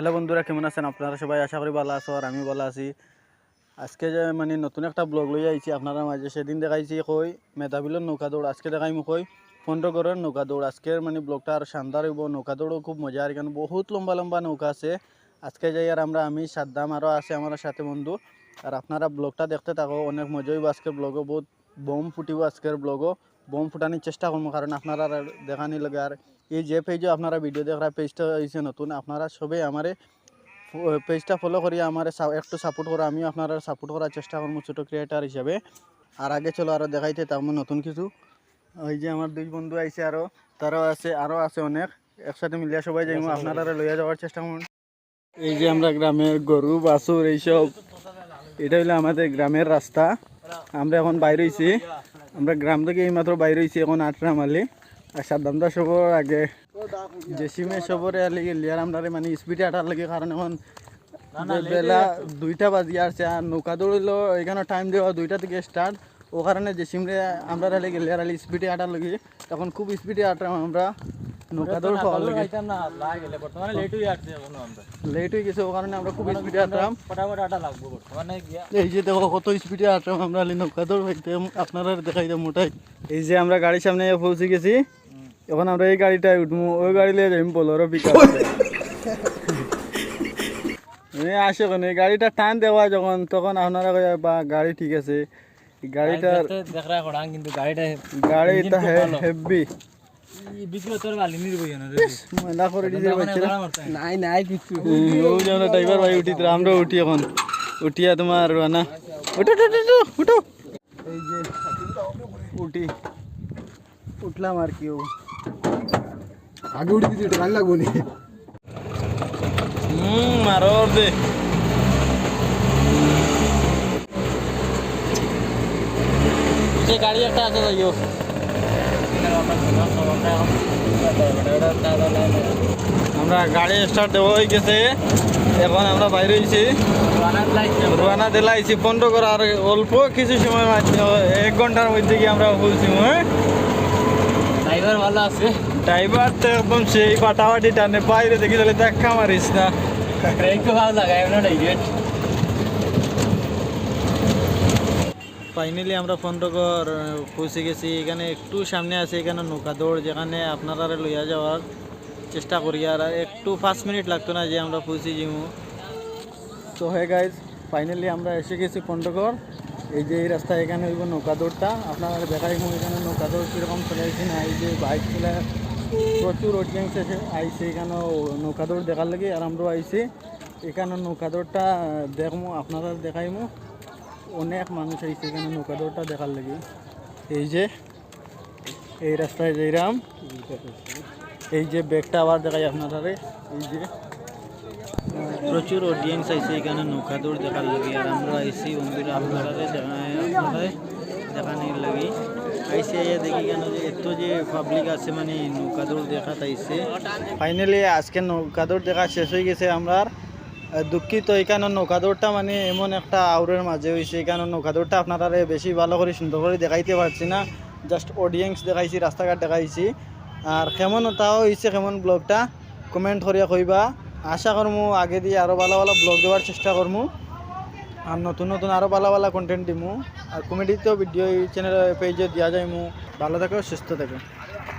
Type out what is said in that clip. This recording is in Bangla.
হ্যালো বন্ধুরা, কেমন আছেন আপনারা সবাই? আশা করি ভালো আছো আর আমি ভালো আছি। আজকে যে নতুন একটা ব্লগ লই আইছি আপনারা মাঝে। সেদিন দেখাইছি কই মেধাবিলের নৌকা দৌড়, আজকে দেখাইমু কই পনেরোগড়ের নৌকা দৌড়। আজকের ব্লগটা আর শানদার হইব। নৌকা দৌড়ও খুব মজা, আর এখানে বহুত লম্বা লম্বা নৌকা আছে। আজকে যাই আর আমি সাদ্দাম আরও আছে আমার সাথে বন্ধু। আর আপনারা ব্লগটা দেখতে থাকো, অনেক মজা হইব আজকের ব্লগও। বহুত বোম ফুটিব আজকের ব্লগও। বোম ফুটানোর চেষ্টা করবো, কারণ আপনারা দেখানি লাগে। আর এই যে পেজও আপনারা ভিডিও দেখার পেজটা হয়েছে নতুন, আপনারা সবাই আমারে পেজটা ফলো করি, আমার একটু সাপোর্ট করো। আমিও আপনারা সাপোর্ট করার চেষ্টা করবো ছোটো ক্রিয়েটার হিসাবে। আর আগে চলো আরও দেখাইতে তেমন নতুন কিছু। ওই যে আমার দুই বন্ধু আইছে, আরও আছে অনেক। একসাথে মিলিয়া সবাই যাইমু, আপনারা লইয়া যাওয়ার চেষ্টা করুন। এই যে আমরা গ্রামের গরু বাছুর এইসব, এটা হইলো আমাদের গ্রামের রাস্তা। আমরা এখন বাইরে হয়েছি, আমরা গ্রাম থেকে এইমাত্র বাইরে হয়েছি, এখন আটরা মালি। আর সাদ্দামটা সবর আগে জেসিমে সবরে লিয়ার আমরা স্পিডে আটার লাগে, কারণ এখন বেলা 2টা বাজি আসছে। আর নৌকা দৌড়িলো এখানে টাইম দেওয়া 2টা থেকে স্টার্ট, ও কারণে জেসিমরে আমরা লিয়ার স্পিডে আটার লাগে। তখন খুব স্পিডে আটাম আমরা নৌকা দৌড় পাওয়ার লাগে। লেট হয়ে গেছে, ও কারণে আমরা খুব স্পিডে আটাম। এই যে দেখো কত স্পিডে আটাম আমরা নৌকা দৌড় পাইতে, আপনারা দেখাই দাম মোটাই। এই যে আমরা গাড়ির সামনে পৌঁছে গেছি, এখন আমরা এই গাড়িটায় উঠবো, ওই গাড়ি লিয়ে যাই বোলেরো পিকআপ। আসে কোন এই গাড়িটা টান দেওয়া যখন, তখন আপনারা বা গাড়ি ঠিক আছে, গাড়িটা হেভি ড্রাইভার ভাই উঠি, আমরা উঠি এখন উঠিয়া তোমার না উঠো উঠো। এই যে উঠলাম আর কি, আগে উঠে দিতে গান লাগবো নি। মারো দে গাড়ি একটা আছে যাইও। আমরা গাড়ি স্টার্ট দেওয়া হয়ে গেছে, এখন আমরা বাইরে হয়েছি, রোয়ানা দিলাইছি 15 করে। আর অল্প কিছু সময় 1 ঘন্টার মধ্যে গিয়ে আমরা বলছি। ড্রাইভার ভালো আছে, ড্রাইভার তো একদম সেই পাটাপাটি টানে, বাইরে দেখি তাহলে দেখা মারিস না। ভালো লাগায় না ডাইরেক্ট। ফাইনালি আমরা পনেরোগড় পৌঁছে গেছি। এখানে একটু সামনে আছে, এখানে নৌকা দৌড়, যেখানে আপনারা লইয়া যাওয়ার চেষ্টা করি। আর একটু 5 মিনিট লাগতো না যে আমরা পৌঁছে যাবো। তো হ্যাঁ গাইজ, ফাইনালি আমরা এসে গেছি পনেরোগড়। এই যে এই রাস্তা, এখানে হইব নৌকা দৌড়টা। আপনারা দেখাই এখানে নৌকা দৌড় কীরকম চলেছি না। এই যে বাইক চলে প্রচুর অডিয়েন্স এসে আইসে এখানেও নৌকা দৌড় দেখার লাগে। আর আমরাও আইসি এখানে নৌকা দৌড়টা দেখবো, আপনারা দেখাইমু। অনেক মানুষ আইসে এখানে নৌকা দৌড়টা দেখার লাগে। এই যে এই রাস্তায় যাইরাম, এই যে ব্যাগটা আবার দেখাই আপনারা। এই যে প্রচুর অডিয়েন্স আইসে এখানে নৌকা দৌড় দেখার লাগে। আর আমরা আইসি বন্ধুরা আপনারা দেখানোর লাগে আইসে। দেখি কেন যে এত যে পাবলিক আছে, নৌকা দৌড় দেখা তাইছে। ফাইনালি আজকে নৌকা দৌড় দেখা শেষ হয়ে গেছে। আমরা দুঃখিত, এখানে নৌকা দৌড়টা এমন একটা আউরের মাঝে হয়েছে। এখানে নৌকা দৌড়টা আপনারা বেশি ভালো করে সুন্দর করে দেখাইতে পারছি না, জাস্ট অডিয়েন্স দেখাইছি, রাস্তাঘাট দেখাইছি। আর কেমন তাও হয়েছে, কেমন ব্লগটা কমেন্ট করিয়া কইবা। আশা করমু আগে দিয়ে আরও ভালো ভালো ব্লগ দেওয়ার চেষ্টা করমু, আর নতুন নতুন আরও ভালো ভালো কন্টেন্ট দিমু। আর কমেডিতেও ভিডিও এই চ্যানেল পেজে দেওয়া যাইমু। ভালো থাকো, সুস্থ থাকো।